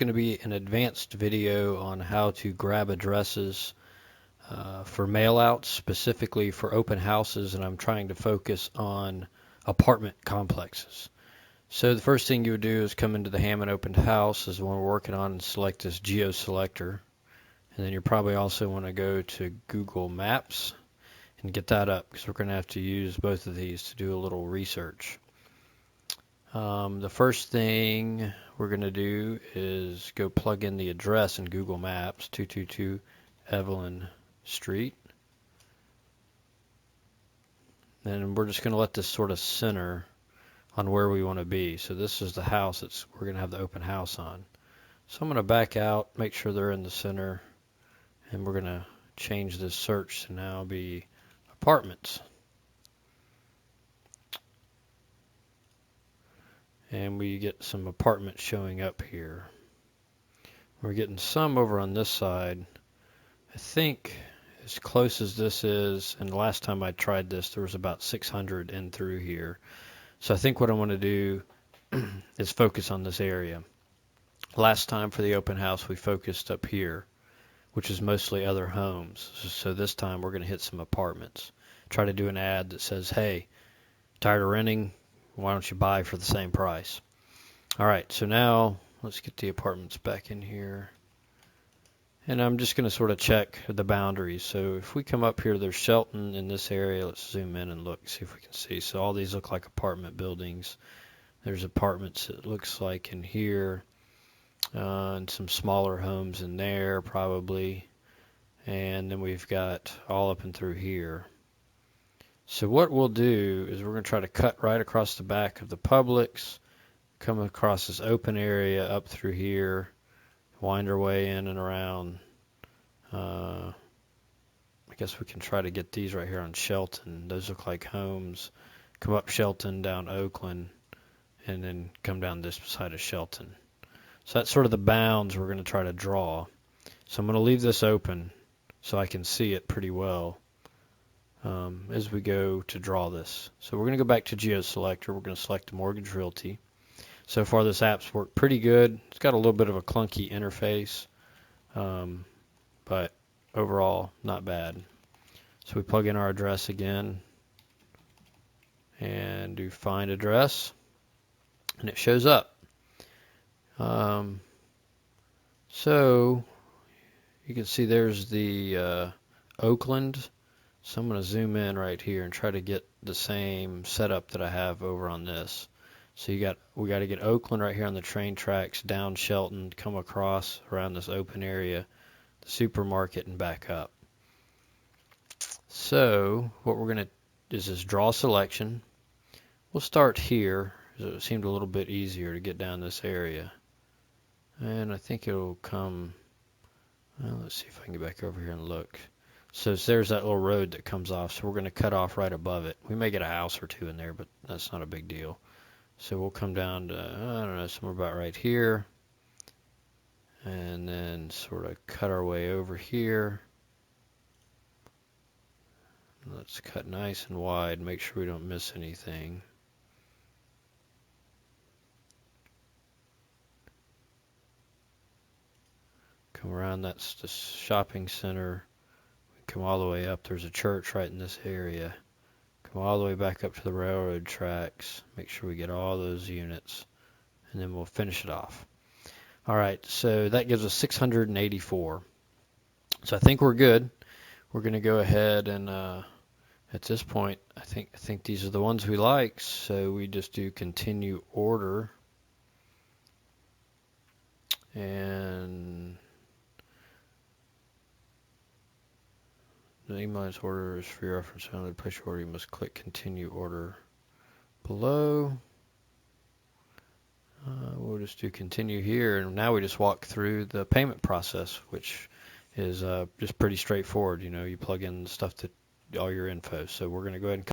going to be an advanced video on how to grab addresses for mailouts, specifically for open houses, and I'm trying to focus on apartment complexes. So the first thing you would do is come into the Hammond Open House, is the one we're working on, and select this Geoselector. And then you probably also want to go to Google Maps and get that up, because we're going to have to use both of these to do a little research. The first thing we're going to do is go plug in the address in Google Maps, 222 Evelyn Street. Then we're just going to let this sort of center on where we want to be. So this is the house we're going to have the open house on. So I'm going to back out, make sure they're in the center, and we're going to change this search to now be apartments. And we get some apartments showing up here. We're getting some over on this side. I think as close as this is, and the last time I tried this, there was about 600 in through here. So I think what I want to do is focus on this area. Last time for the open house, we focused up here, which is mostly other homes. So this time we're going to hit some apartments. Try to do an ad that says, hey, tired of renting? Why don't you buy for the same price? All right, so now let's get the apartments back in here. And I'm just going to sort of check the boundaries. So if we come up here, there's Shelton in this area. Let's zoom in and look, see if we can see. So all these look like apartment buildings. There's apartments, it looks like, in here. And some smaller homes in there, probably. And then we've got all up and through here. So what we'll do is we're going to try to cut right across the back of the Publix, come across this open area up through here, wind our way in and around. I guess we can try to get these right here on Shelton. Those look like homes. Come up Shelton, down Oakland, and then come down this side of Shelton. So that's sort of the bounds we're going to try to draw. So I'm going to leave this open so I can see it pretty well as we go to draw this. So we're going to go back to Geoselector. We're going to select Mortgage Realty. So far this app's worked pretty good. It's got a little bit of a clunky interface, but overall not bad. So we plug in our address again and do find address, and it shows up. So you can see there's the Oakland. So I'm going to zoom in right here and try to get the same setup that I have over on this. So we got to get Oakland right here on the train tracks, down Shelton, come across around this open area, the supermarket, and back up. So what we're going to do is this draw selection. We'll start here, because it seemed a little bit easier to get down this area. And I think it'll come, well, let's see if I can get back over here and look. So there's that little road that comes off, so we're going to cut off right above it. We may get a house or two in there, but that's not a big deal. So we'll come down to, I don't know, somewhere about right here, and then sort of cut our way over here. Let's cut nice and wide, make sure we don't miss anything. Come around, that's the shopping center. Come all the way up. There's a church right in this area. Come all the way back up to the railroad tracks. Make sure we get all those units, and then we'll finish it off. All right, so that gives us 684. So I think we're good. We're going to go ahead and at this point, I think these are the ones we like. So we just do continue order, and the email's order is for your reference only. To place your order, you must click continue order below. We'll just do continue here, and now we just walk through the payment process, which is just pretty straightforward. You know, you plug in stuff to all your info. So we're going to go ahead and